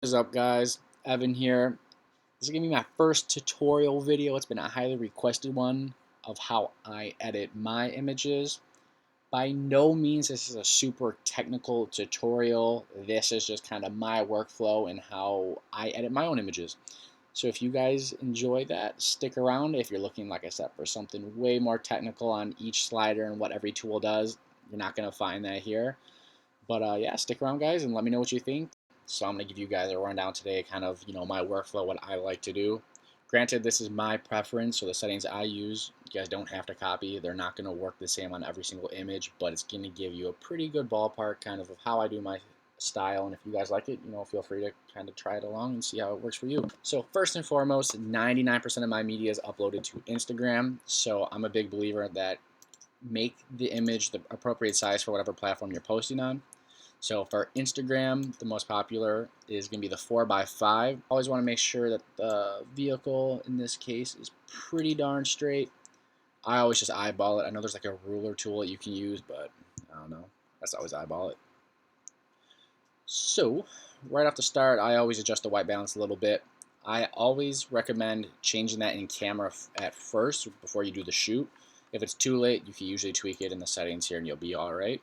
What is up, guys? Evan here. This is going to be my first tutorial video. It's been a highly requested one of how I edit my images. By no means this is a super technical tutorial. This is just kind of my workflow and how I edit my own images. So if you guys enjoy that, stick around. If you're looking, like I said, for something way more technical on each slider and what every tool does, you're not going to find that here. But yeah, stick around, guys, and let me know what you think. So I'm going to give you guys a rundown today, kind of, my workflow, what I like to do. Granted, this is my preference, so the settings I use, you guys don't have to copy. They're not going to work the same on every single image, but it's going to give you a pretty good ballpark kind of how I do my style. And if you guys like it, feel free to kind of try it along and see how it works for you. So first and foremost, 99% of my media is uploaded to Instagram. So I'm a big believer that make the image the appropriate size for whatever platform you're posting on. So for Instagram, the most popular is going to be the 4x5. Always want to make sure that the vehicle in this case is pretty darn straight. I always just eyeball it. I know there's like a ruler tool that you can use, but I don't know. That's always eyeball it. So right off the start, I always adjust the white balance a little bit. I always recommend changing that in camera at first before you do the shoot. If it's too late, you can usually tweak it in the settings here and you'll be all right.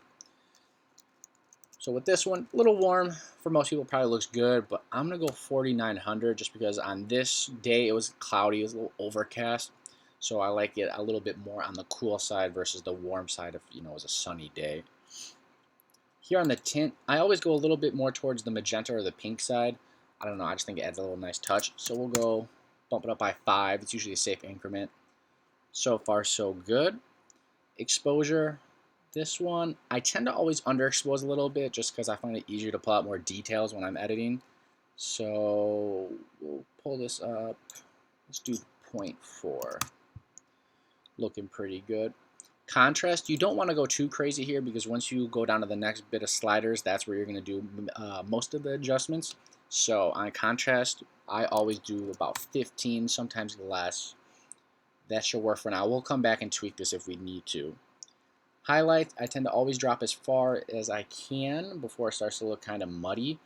So with this one, a little warm for most people, probably looks good, but I'm gonna go 4900 just because on this day it was cloudy, it was a little overcast, so I like it a little bit more on the cool side versus the warm side if it was a sunny day. Here on the tint, I always go a little bit more towards the magenta or the pink side. I don't know, I just think it adds a little nice touch. So we'll go bump it up by 5. It's usually a safe increment. So far, so good. Exposure, this one, I tend to always underexpose a little bit just because I find it easier to pull out more details when I'm editing. So we'll pull this up. Let's do 0.4. Looking pretty good. Contrast, you don't want to go too crazy here because once you go down to the next bit of sliders, that's where you're going to do most of the adjustments. So on contrast, I always do about 15, sometimes less. That should work for now. We'll come back and tweak this if we need to. Highlights, I tend to always drop as far as I can before it starts to look kind of muddy.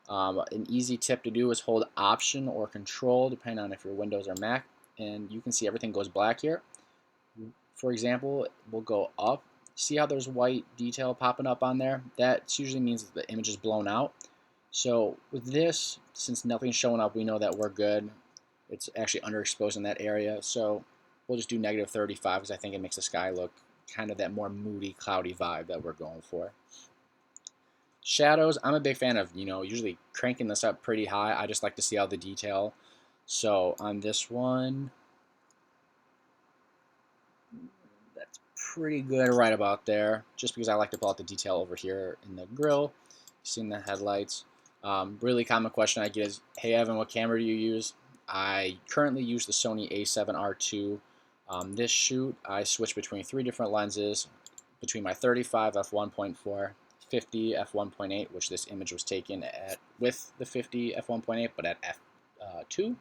An easy tip to do is hold Option or Control, depending on if your Windows or Mac, and you can see everything goes black here. For example, we'll go up. See how there's white detail popping up on there? That usually means that the image is blown out. So with this, since nothing's showing up, we know that we're good. It's actually underexposed in that area, so we'll just do -35 because I think it makes the sky look kind of that more moody, cloudy vibe that we're going for. Shadows, I'm a big fan of, usually cranking this up pretty high. I just like to see all the detail. So on this one, that's pretty good right about there, just because I like to pull out the detail over here in the grill. Seeing the headlights. Really common question I get is, hey Evan, what camera do you use? I currently use the Sony A7R II. This shoot, I switch between 3 different lenses, between my 35 f1.4, 50 f1.8, which this image was taken at with the 50 f1.8, but at f2,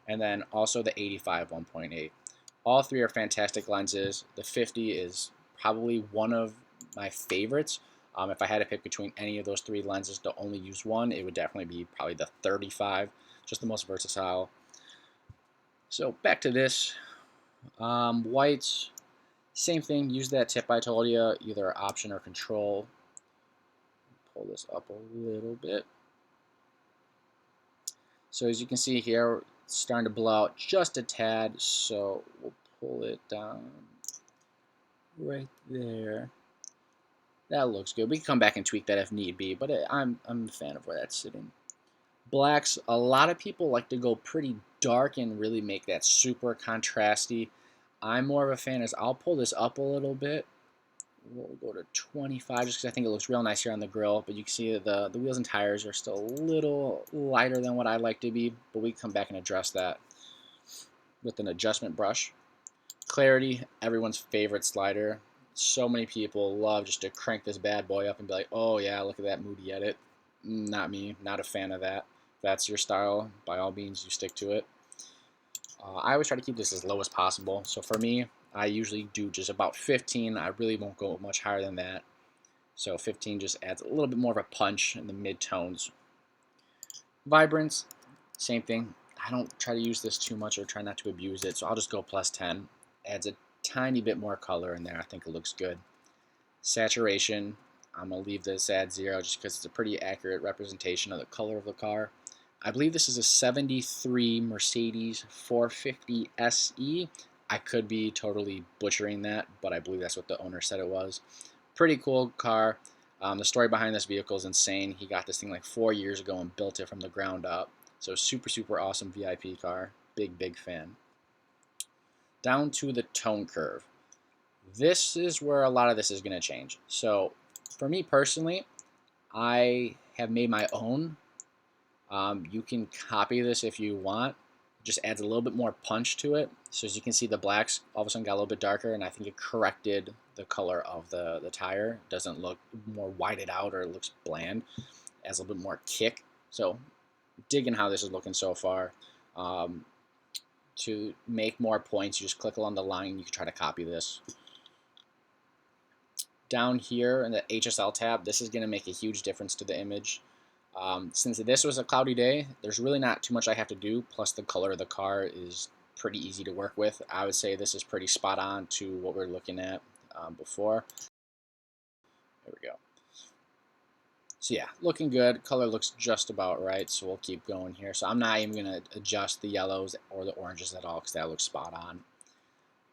and then also the 85 1.8. All 3 are fantastic lenses. The 50 is probably one of my favorites. If I had to pick between any of those 3 lenses to only use one, it would definitely be probably the 35, just the most versatile. So back to this. Whites, same thing, use that tip I told you, either Option or Control. Pull this up a little bit. So as you can see here, it's starting to blow out just a tad, so we'll pull it down right there. That looks good. We can come back and tweak that if need be, but I'm a fan of where that's sitting. Blacks, a lot of people like to go pretty dark and really make that super contrasty. I'm more of a fan as I'll pull this up a little bit. We'll go to 25 just because I think it looks real nice here on the grill, but you can see the wheels and tires are still a little lighter than what I'd like to be, but we can come back and address that with an adjustment brush. Clarity, everyone's favorite slider. So many people love just to crank this bad boy up and be like, oh yeah, look at that moody edit. Not me, not a fan of that. If that's your style, by all means, you stick to it. I always try to keep this as low as possible. So for me, I usually do just about 15. I really won't go much higher than that. So 15 just adds a little bit more of a punch in the mid-tones. Vibrance, same thing. I don't try to use this too much or try not to abuse it, so I'll just go plus 10. Adds a tiny bit more color in there. I think it looks good. Saturation, I'm going to leave this at 0 just because it's a pretty accurate representation of the color of the car. I believe this is a 73 Mercedes 450 SE. I could be totally butchering that, but I believe that's what the owner said it was. Pretty cool car. The story behind this vehicle is insane. He got this thing like 4 years ago and built it from the ground up. So super awesome VIP car. Big fan. Down to the tone curve. This is where a lot of this is going to change. So for me personally, I have made my own. You can copy this if you want. It just adds a little bit more punch to it. So as you can see, the blacks all of a sudden got a little bit darker, and I think it corrected the color of the tire. It doesn't look more whited out or it looks bland. It adds a little bit more kick. So digging how this is looking so far. To make more points, you just click along the line. You can try to copy this. Down here in the HSL tab, this is going to make a huge difference to the image. Since this was a cloudy day, there's really not too much I have to do, plus the color of the car is pretty easy to work with. I would say this is pretty spot on to what we were looking at before. There we go. So yeah, looking good. Color looks just about right, so we'll keep going here. So I'm not even going to adjust the yellows or the oranges at all because that looks spot on.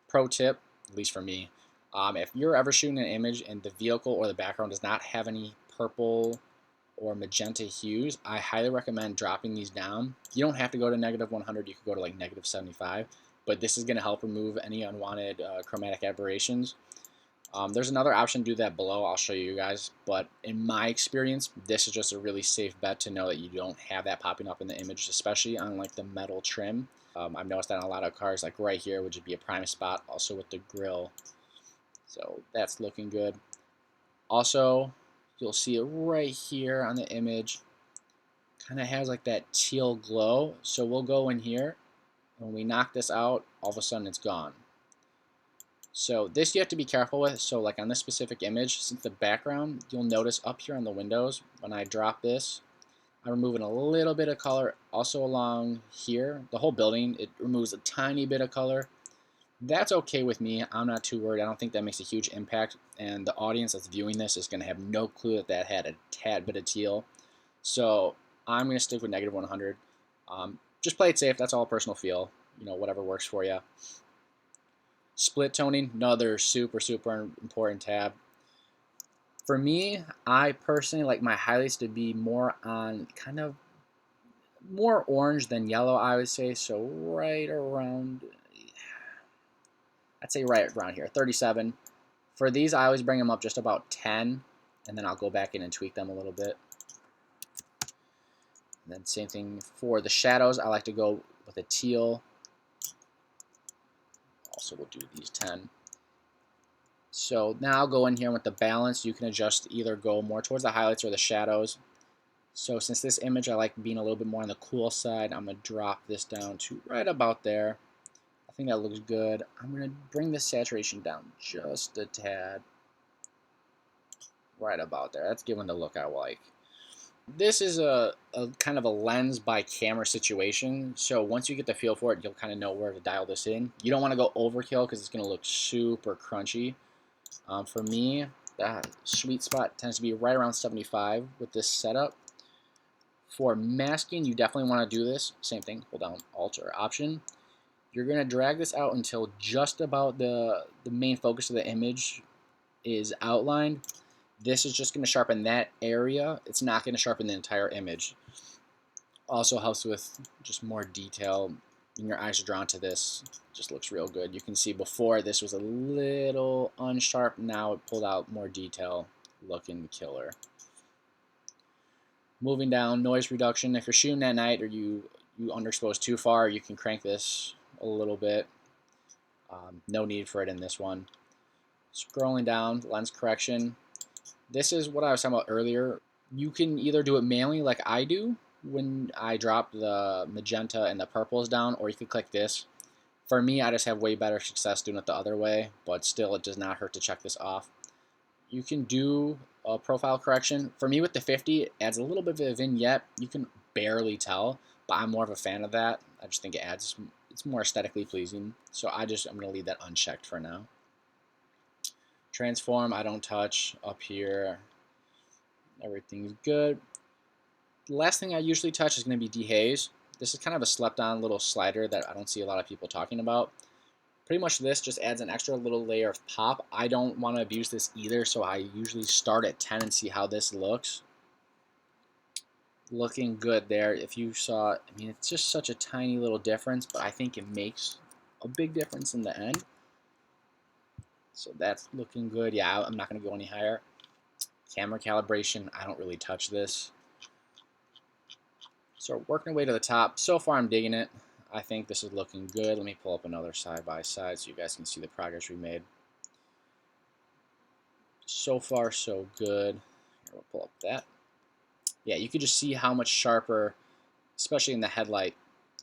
Pro tip, at least for me, if you're ever shooting an image and the vehicle or the background does not have any purple or magenta hues, I highly recommend dropping these down. You don't have to go to -100, you could go to like -75, but this is going to help remove any unwanted chromatic aberrations. There's another option to do that below, I'll show you guys, but in my experience, this is just a really safe bet to know that you don't have that popping up in the image, especially on like the metal trim. I've noticed that on a lot of cars, like right here, which would be a prime spot, also with the grill. So that's looking good. Also, you'll see it right here on the image. Kind of has like that teal glow. So we'll go in here. When we knock this out, all of a sudden it's gone. So this you have to be careful with. So like on this specific image, since the background, you'll notice up here on the windows, when I drop this, I'm removing a little bit of color. Also along here, the whole building, it removes a tiny bit of color. That's okay with me. I'm not too worried. I don't think that makes a huge impact, and the audience that's viewing this is going to have no clue that that had a tad bit of teal. So I'm going to stick with -100. Just play it safe. That's all a personal feel. You know, whatever works for you. Split toning, another super important tab. For me, I personally like my highlights to be more on kind of more orange than yellow, I would say. So right around, I'd say right around here, 37. For these, I always bring them up just about 10, and then I'll go back in and tweak them a little bit. And then same thing for the shadows. I like to go with a teal. Also, we'll do these 10. So now I'll go in here with the balance. You can adjust, either go more towards the highlights or the shadows. So since this image I like being a little bit more on the cool side, I'm going to drop this down to right about there. I think that looks good. I'm going to bring the saturation down just a tad. Right about there. That's giving the look I like. This is a kind of a lens by camera situation. So once you get the feel for it, you'll kind of know where to dial this in. You don't want to go overkill because it's going to look super crunchy. For me, that sweet spot tends to be right around 75 with this setup. For masking, you definitely want to do this. Same thing, hold down Alt or Option. You're going to drag this out until just about the main focus of the image is outlined. This is just going to sharpen that area. It's not going to sharpen the entire image. Also helps with just more detail. When your eyes are drawn to this, just looks real good. You can see before this was a little unsharp. Now it pulled out more detail, looking killer. Moving down, noise reduction. If you're shooting at night or you underexpose too far, you can crank this a little bit. No need for it in this one. Scrolling down, lens correction. This is what I was talking about earlier. You can either do it manually like I do when I drop the magenta and the purples down, or you could click this. For me, I just have way better success doing it the other way, but still it does not hurt to check this off. You can do a profile correction. For me with the 50, it adds a little bit of a vignette. You can barely tell, but I'm more of a fan of that. I just think it's more aesthetically pleasing. So I'm going to leave that unchecked for now. Transform, I don't touch. Up here, everything's good. The last thing I usually touch is going to be dehaze. This is kind of a slept-on little slider that I don't see a lot of people talking about. Pretty much this just adds an extra little layer of pop. I don't want to abuse this either, so I usually start at 10 and see how this looks. Looking good there. If you saw, I mean, it's just such a tiny little difference, but I think it makes a big difference in the end. So that's looking good. Yeah, I'm not going to go any higher. Camera calibration, I don't really touch this. So working our way to the top. So far I'm digging it. I think this is looking good. Let me pull up another side by side so you guys can see the progress we made. So far so good. Here, we'll pull up that. Yeah, you can just see how much sharper, especially in the headlight,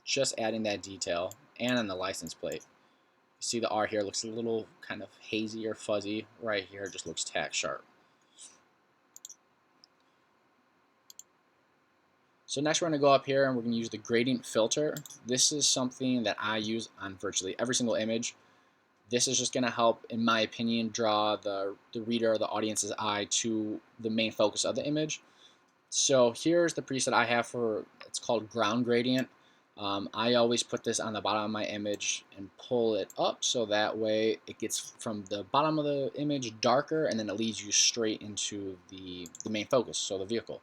just adding that detail, and on the license plate. You see the R here looks a little kind of hazy or fuzzy. Right here just looks tack sharp. So next we're going to go up here and we're going to use the gradient filter. This is something that I use on virtually every single image. This is just going to help, in my opinion, draw the reader or the audience's eye to the main focus of the image. So here's the preset I have for, it's called ground gradient. I always put this on the bottom of my image and pull it up so that way it gets from the bottom of the image darker and then it leads you straight into the main focus, so the vehicle.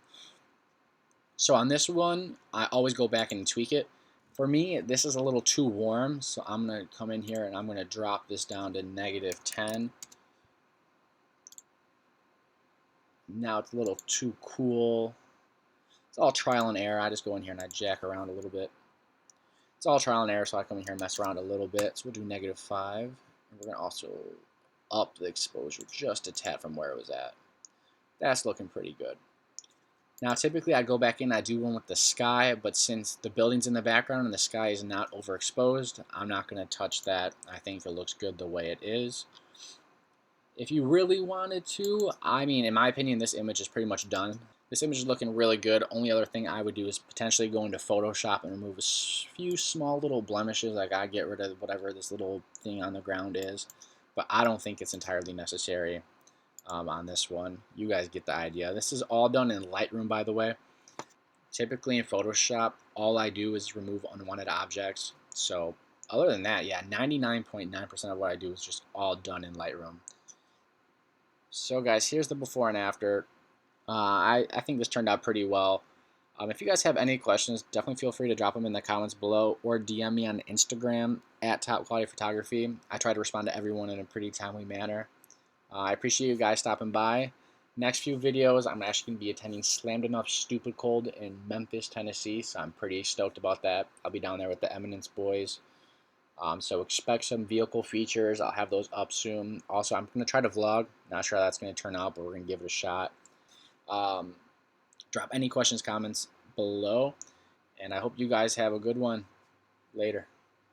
So on this one, I always go back and tweak it. For me, this is a little too warm, so I'm going to come in here and I'm going to drop this down to -10. Now it's a little too cool. It's all trial and error. I just go in here and I jack around a little bit. It's all trial and error, so I come in here and mess around a little bit. So we'll do -5. And we're going to also up the exposure just a tad from where it was at. That's looking pretty good. Now typically I go back in, I do one with the sky, but since the building's in the background and the sky is not overexposed, I'm not going to touch that. I think it looks good the way it is. If you really wanted to, I mean, in my opinion, this image is pretty much done. This image is looking really good. Only other thing I would do is potentially go into Photoshop and remove a few small little blemishes. Like I get rid of whatever this little thing on the ground is, but I don't think it's entirely necessary. On this one. You guys get the idea. This is all done in Lightroom, by the way. Typically in Photoshop, all I do is remove unwanted objects. So other than that, yeah, 99.9% of what I do is just all done in Lightroom. So guys, here's the before and after. I think this turned out pretty well. If you guys have any questions, definitely feel free to drop them in the comments below or DM me on Instagram at Top Quality Photography. I try to respond to everyone in a pretty timely manner. I appreciate you guys stopping by. Next few videos, I'm actually going to be attending Slammed Enough Stupid Cold in Memphis, Tennessee, so I'm pretty stoked about that. I'll be down there with the Eminence boys. So expect some vehicle features. I'll have those up soon. Also, I'm going to try to vlog. Not sure how that's going to turn out, but we're going to give it a shot. Drop any questions, comments below, and I hope you guys have a good one. Later.